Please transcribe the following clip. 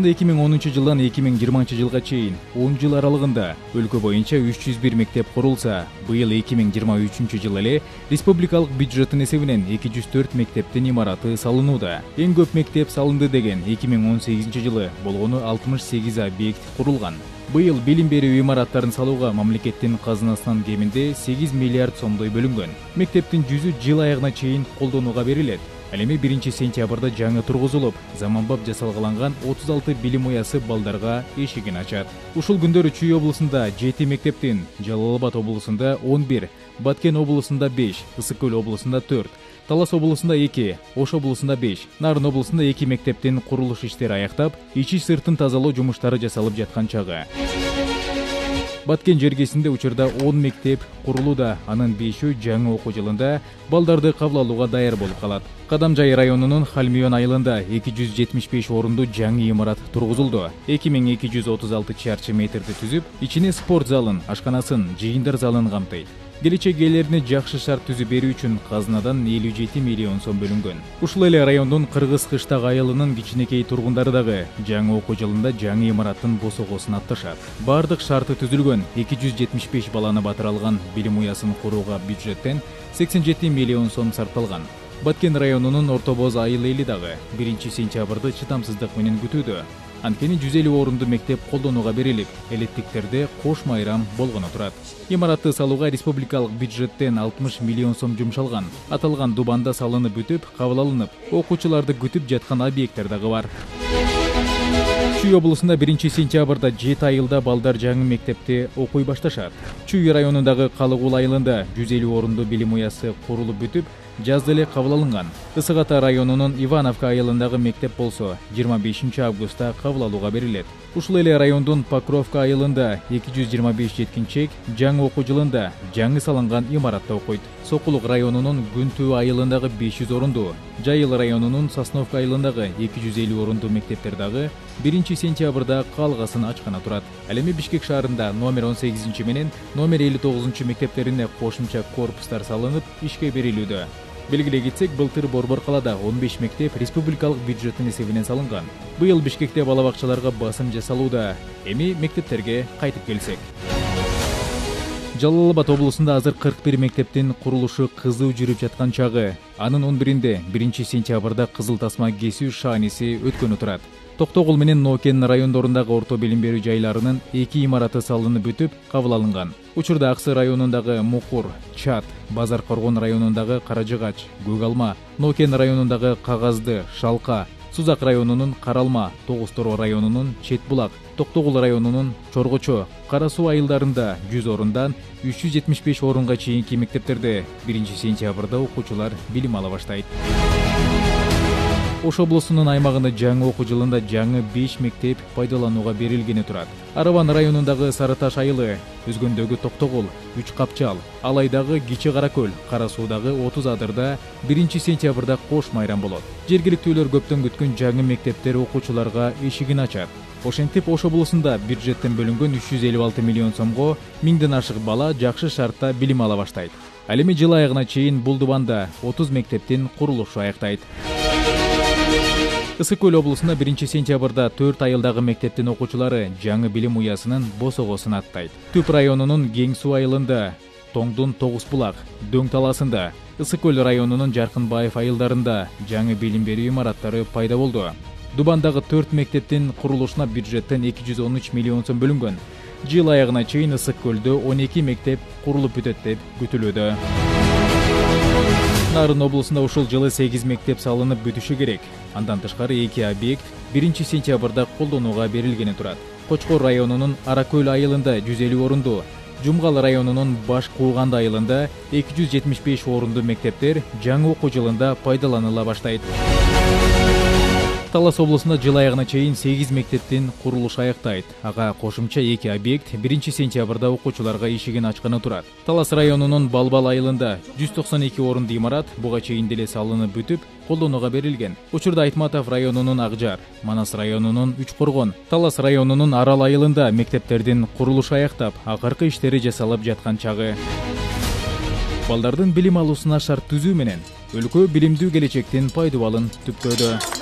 Кыргызстанда 2010 жылдан 2020 жылга чейин 10 жыл аралыгында өлкө боюнча 301 мектеп курулса, быйыл 2023 жыл эле республикалык бюджеттин эсебинен 204 мектептин имараты салынууда. Эң көп мектеп салынды деген 2018 жылы болгону 68 объект курулган. Быйыл билим берүү имараттарын салууга мамлекеттин казынасынан кеминде 8 миллиард сомдой бөлүнгөн. Мектептин 100 жыл аягына чейин колдонууга берилет. Ал эми 1 сентябрда жаңы тургузулуп, заманбап жасалгаланган 36 билим уясы балдарга эшигин ачат. Ушул күндөрү Чүй облусунда 7 мектептин, Жалал Абад облусунда 11, Баткен облусунда 5, Ысык Көл облусунда 4, Талас облусунда 2, Ош облусунда 5, Нарын облусунда 2 мектептин курулуш иштери аяктап, ичи сыртын тазалоо жумуштары жасалып жаткан чагы. Баткен жергесинде учурда 10 мектеп курулууда, анын 5-ü жаңы окуу жылында балдарды кабыл алууга даяр болуп калат. Кадамжай районунун Халмион айылында 275 орунду жаңы имарат тургузулду. 2236 чарчы метрди түзүп, ичине спорт залын, ашканасын, жыйындар залын камтыйт. Келечек ээлерине жакшы шарт түзүп берүү үчүн казынадан 57 миллион сом бөлүнгөн. Ушул эле райондун Кыргыз Кыштак айылынын кичинекей тургундары дагы жаңы окуу жылында жаңы имараттын босогосун атташат. Бардык шарты түзүлгөн 275 баланы батыра алган билим уясын курууга бюджеттен 87 миллион сом сарпталган. Баткен районунун Орто Боз айыл эли дагы 1 сентябрды чыдамсыздык менен күтүүдө. Анткени 150 орунду мектеп колдонууга берилип, электиктерде кош майрам болгону турат. Имаратты салууга республикалык бюджеттен 60 миллион сом жумшалган. Аталган Дубанда салынып бүтүп, кабыл алынып, окуучуларды күтүп жаткан объекттер дагы бар. Чүй облусунда 1 сентябрда 7 айылда балдар жаңы мектепте окуй башташат. Чүй районундагы Калыгул айылында 150 орунду билим уясы курулуп бүтүп, жазда эле кабыл алынган. Ысык Ата районунун Ивановка айылындагы мектеп болсо 25 августта кабыл алууга берилет. Ушул эле райондун Покровка айылында 225 жеткинчек жаңы окуу жылында жаңы салынган имаратта окуйт. Сокулук районунун Күнтүү айылындагы 500 орунду, Жайыл районунун Сосновка айылындагы 250 орунду мектептер дагы 1 сентябрда калгасын ачкана турат. Ал эми Бишкек шаарында номер 18 менен номер 59 мектептерине кошумча корпустар салынып, ишке берилүүдө. Белгилей кетсек, былтыр Борбор калада 15 мектеп республикалык бюджеттин эсебинен салынган. Быйыл Бишкекте балабакчаларга басым жасалууда. Эми мектептерге кайтып келсек. Жалал Абад облусунда азыр 41 мектептин курулушу кызуу жүрүп жаткан чагы. Анын 11-inde 1 сентябрда кызыл тасма кесүү шааниси өткөнү турат. Токтогул менен Нокен райондорундагы орто билим берүү жайларынын 2 имараты салынып бүтүп, кабыл алынган. Учурда Аксы районундагы Мукур, Чат, Базар Коргон районундагы Каражыгач, Көк Алма, Нокен районундагы Кагазды, Шалка, Сузак районунун Каралма, Тогуз-Тороо районунун Чет Булак, Токтогул районунун Чоргочо, Кара Суу айылдарында 100 орундан 375 орунга чейинки мектептерде 1 сентябрда окуучулар билим ала баштайт. Ош облусунун аймагында жаңы окуу жылында жаңы 5 мектеп пайдаланууга берилгени турат. Арабан районундагы Сарыташ айылы, Өзгөндөгү Токтогул, Үч Капчал, Алайдагы Кичи Каракөл, Кара Суудагы 30 Адырда 1 сентябрда кош майрам болот. Жергиликтүүлөр көптөн күткөн жаңы мектептер окуучуларга эшигин ачат. Ошентип Ош облусунда бюджеттен бөлүнгөн 356 миллион сомго 1000ден ашык бала жакшы шартта билим ала баштайт. Ал эми жыл аягына чейин бул Дубанда 30 мектептин курулушу аяктайт. Ысык Көл облусунда 1 сентябрда 4 айылдагы мектептин окуучулары жаңы билим уясынын босогосун аттайт. Түп районунун Кең Суу айылында, Тоңдун Тогуз Булак, Дөң Таласында, Ысык Көл районунун Жаркынбаев айылдарында жаңы билим берүү имараттары пайда болду. Дубандагы 4 мектептин курулушуна бюджеттен 213 миллион сом бөлүнгөн. Жыл аягына чейин Ысык Көлдө 12 мектеп курулуп бүтөт деп күтүлүүдө. Нарын облусунда ушул жылы 8 мектеп салынып бүтүшү керек. Андан тышкары 2 объект 1 сентябрда колдонууга берилгени турат. Кочкор районунун Аракөл айылында 150 орунду, Жумгал районунун Баш Кууганды айылында 275 орунду мектептер жаңы окуу жылында пайдаланыла баштайт. Талас облусунда жыл аягына чейин 8 мектептин курулушу аяктайт. Ага кошумча 2 объект 1 сентябрда окуучуларга эшигин ачканы турат. Талас районунун Балбал айылында 192 орунду имарат буга чейин деле салынып бүтүп, колдонууга берилген. Учурда Айтматов районунун Акжар, Манас районунун Үч Коргон, Талас районунун Арал айылында мектептердин курулушу аяктап, акыркы иштери жасалып жаткан чагы. Балдардын билим алуусуна шарт түзүү менен өлкө билимдүү келечектин пайдубалын түпкөөдө.